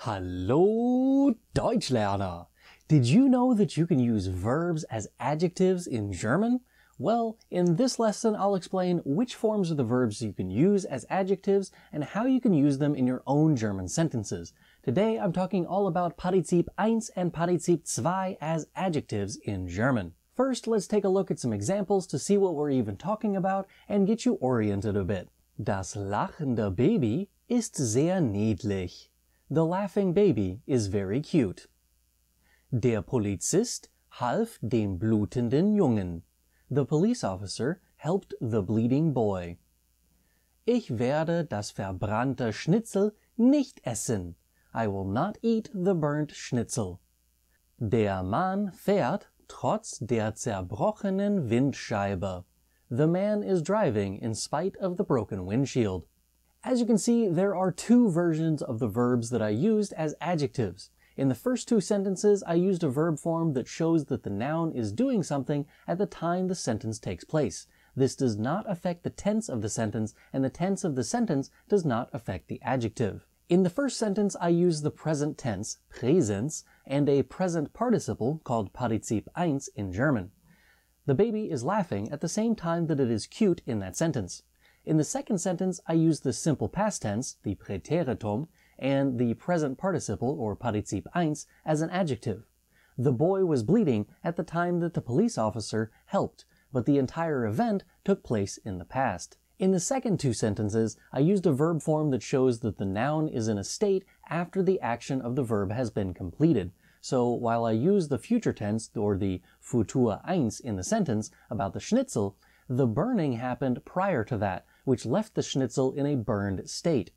Hallo Deutschlerner! Did you know that you can use verbs as adjectives in German? Well, in this lesson I'll explain which forms of the verbs you can use as adjectives and how you can use them in your own German sentences. Today I'm talking all about Partizip 1 and Partizip 2 as adjectives in German. First, let's take a look at some examples to see what we're even talking about and get you oriented a bit. Das lachende Baby ist sehr niedlich. The laughing baby is very cute. Der Polizist half dem blutenden Jungen. The police officer helped the bleeding boy. Ich werde das verbrannte Schnitzel nicht essen. I will not eat the burnt Schnitzel. Der Mann fährt trotz der zerbrochenen Windscheibe. The man is driving in spite of the broken windshield. As you can see, there are two versions of the verbs that I used as adjectives. In the first two sentences, I used a verb form that shows that the noun is doing something at the time the sentence takes place. This does not affect the tense of the sentence, and the tense of the sentence does not affect the adjective. In the first sentence, I used the present tense, Präsens, and a present participle called Partizip 1 in German. The baby is laughing at the same time that it is cute in that sentence. In the second sentence, I used the simple past tense, the Präteritum, and the present participle, or Partizip 1, as an adjective. The boy was bleeding at the time that the police officer helped, but the entire event took place in the past. In the second two sentences, I used a verb form that shows that the noun is in a state after the action of the verb has been completed. So while I use the future tense, or the Futur 1 in the sentence about the schnitzel, the burning happened prior to that, which left the schnitzel in a burned state.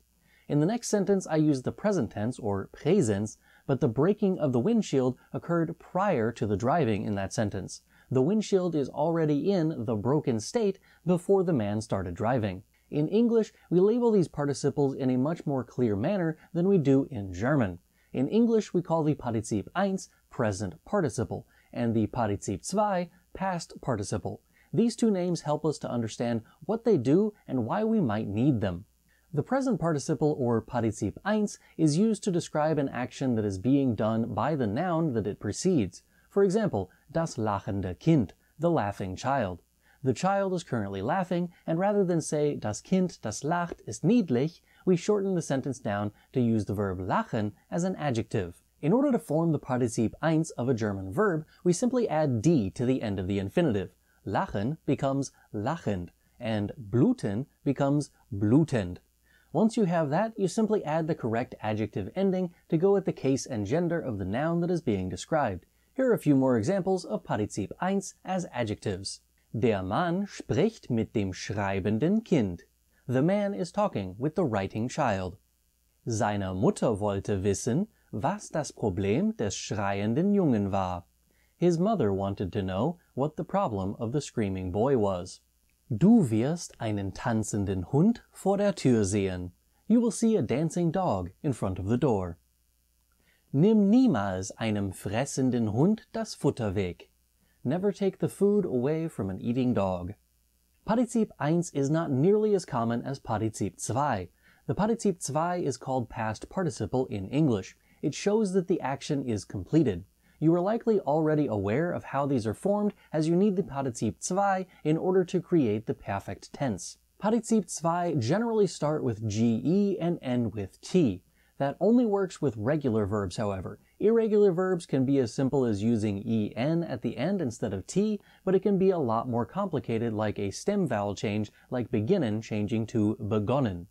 In the next sentence, I used the present tense, or Präsens, but the breaking of the windshield occurred prior to the driving in that sentence. The windshield is already in the broken state before the man started driving. In English, we label these participles in a much more clear manner than we do in German. In English, we call the Partizip 1 present participle, and the Partizip 2 past participle. These two names help us to understand what they do and why we might need them. The present participle, or Partizip 1, is used to describe an action that is being done by the noun that it precedes. For example, das lachende Kind, the laughing child. The child is currently laughing, and rather than say das Kind, das lacht, ist niedlich, we shorten the sentence down to use the verb lachen as an adjective. In order to form the Partizip 1 of a German verb, we simply add d to the end of the infinitive. Lachen becomes lachend, and bluten becomes blutend. Once you have that, you simply add the correct adjective ending to go with the case and gender of the noun that is being described. Here are a few more examples of Partizip 1 as adjectives. Der Mann spricht mit dem schreibenden Kind. The man is talking with the writing child. Seine Mutter wollte wissen, was das Problem des schreienden Jungen war. His mother wanted to know what the problem of the screaming boy was. Du wirst einen tanzenden Hund vor der Tür sehen. You will see a dancing dog in front of the door. Nimm niemals einem fressenden Hund das Futter weg. Never take the food away from an eating dog. Partizip 1 is not nearly as common as Partizip 2. The Partizip 2 is called past participle in English. It shows that the action is completed. You are likely already aware of how these are formed, as you need the Partizip 2 in order to create the perfect tense. Partizip 2 generally start with ge and end with t. That only works with regular verbs, however. Irregular verbs can be as simple as using en at the end instead of t, but it can be a lot more complicated, like a stem vowel change, like beginnen changing to begonnen.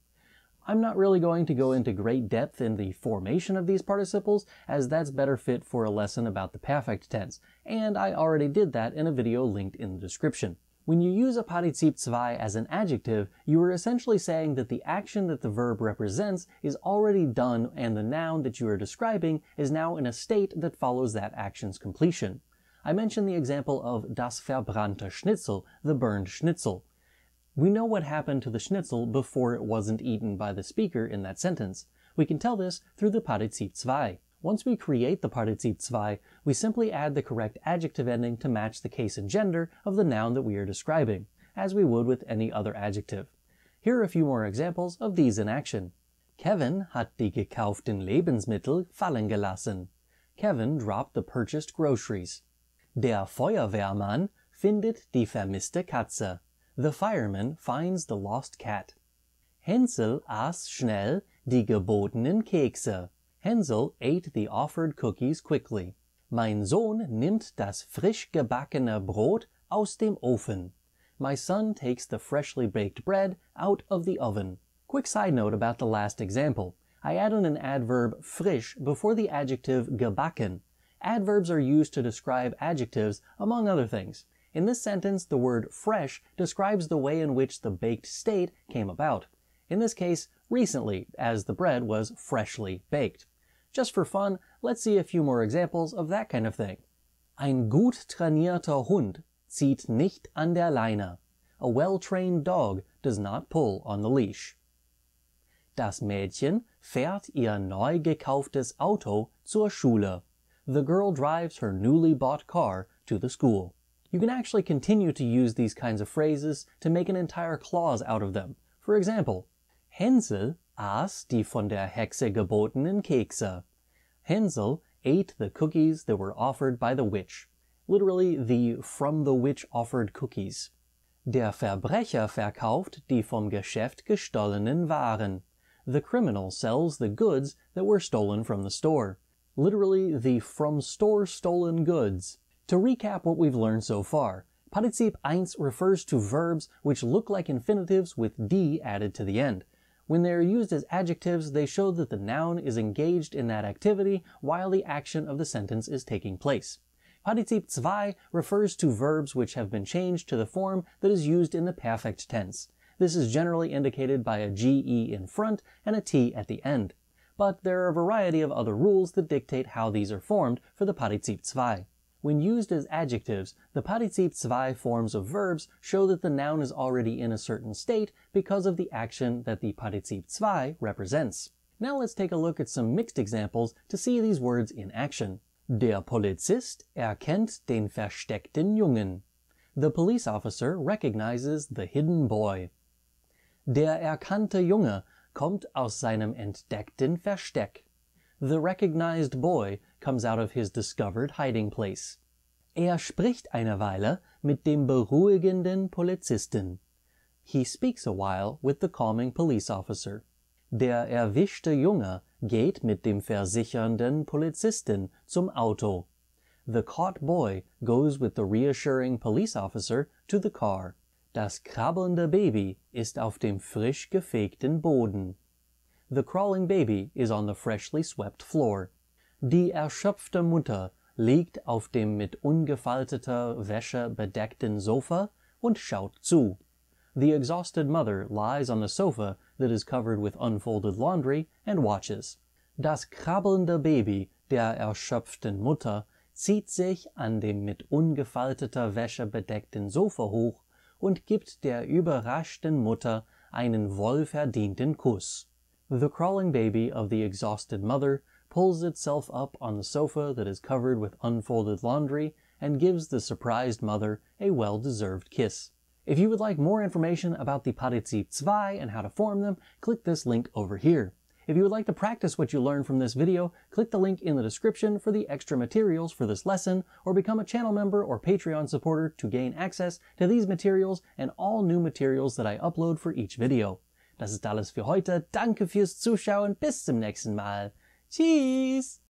I'm not really going to go into great depth in the formation of these participles, as that's better fit for a lesson about the perfect tense, and I already did that in a video linked in the description. When you use a Partizip 2 as an adjective, you are essentially saying that the action that the verb represents is already done and the noun that you are describing is now in a state that follows that action's completion. I mentioned the example of das verbrannte Schnitzel, the burned schnitzel. We know what happened to the schnitzel before it wasn't eaten by the speaker in that sentence. We can tell this through the Partizip 2. Once we create the Partizip 2, we simply add the correct adjective ending to match the case and gender of the noun that we are describing, as we would with any other adjective. Here are a few more examples of these in action. Kevin hat die gekauften Lebensmittel fallen gelassen. Kevin dropped the purchased groceries. Der Feuerwehrmann findet die vermisste Katze. The fireman finds the lost cat. Hänsel aß schnell die gebotenen Kekse. Hänsel ate the offered cookies quickly. Mein Sohn nimmt das frisch gebackene Brot aus dem Ofen. My son takes the freshly baked bread out of the oven. Quick side note about the last example. I added an adverb frisch before the adjective gebacken. Adverbs are used to describe adjectives, among other things. In this sentence, the word fresh describes the way in which the baked state came about. In this case, recently, as the bread was freshly baked. Just for fun, let's see a few more examples of that kind of thing. Ein gut trainierter Hund zieht nicht an der Leine. A well-trained dog does not pull on the leash. Das Mädchen fährt ihr neu gekauftes Auto zur Schule. The girl drives her newly bought car to the school. You can actually continue to use these kinds of phrases to make an entire clause out of them. For example, Hänsel aß die von der Hexe gebotenen Kekse. Hänsel ate the cookies that were offered by the witch. Literally, the from the witch offered cookies. Der Verbrecher verkauft die vom Geschäft gestohlenen Waren. The criminal sells the goods that were stolen from the store. Literally, the from store stolen goods. To recap what we've learned so far, Partizip 1 refers to verbs which look like infinitives with d added to the end. When they are used as adjectives, they show that the noun is engaged in that activity while the action of the sentence is taking place. Partizip 2 refers to verbs which have been changed to the form that is used in the perfect tense. This is generally indicated by a ge in front and a t at the end. But there are a variety of other rules that dictate how these are formed for the Partizip 2. When used as adjectives, the Partizip 2 forms of verbs show that the noun is already in a certain state because of the action that the Partizip 2 represents. Now let's take a look at some mixed examples to see these words in action. Der Polizist erkennt den versteckten Jungen. The police officer recognizes the hidden boy. Der erkannte Junge kommt aus seinem entdeckten Versteck. The recognized boy comes out of his discovered hiding place. Er spricht eine Weile mit dem beruhigenden Polizisten. He speaks a while with the calming police officer. Der erwischte Junge geht mit dem versichernden Polizisten zum Auto. The caught boy goes with the reassuring police officer to the car. Das krabbelnde Baby ist auf dem frisch gefegten Boden. The crawling baby is on the freshly swept floor. Die erschöpfte Mutter liegt auf dem mit ungefalteter Wäsche bedeckten Sofa und schaut zu. The exhausted mother lies on the sofa that is covered with unfolded laundry and watches. Das krabbelnde Baby der erschöpften Mutter zieht sich an dem mit ungefalteter Wäsche bedeckten Sofa hoch und gibt der überraschten Mutter einen wohlverdienten Kuss. The crawling baby of the exhausted mother pulls itself up on the sofa that is covered with unfolded laundry and gives the surprised mother a well-deserved kiss. If you would like more information about the Partizip 2 and how to form them, click this link over here. If you would like to practice what you learned from this video, click the link in the description for the extra materials for this lesson, or become a channel member or Patreon supporter to gain access to these materials and all new materials that I upload for each video. Das ist alles für heute. Danke fürs Zuschauen. Bis zum nächsten Mal. Tschüss!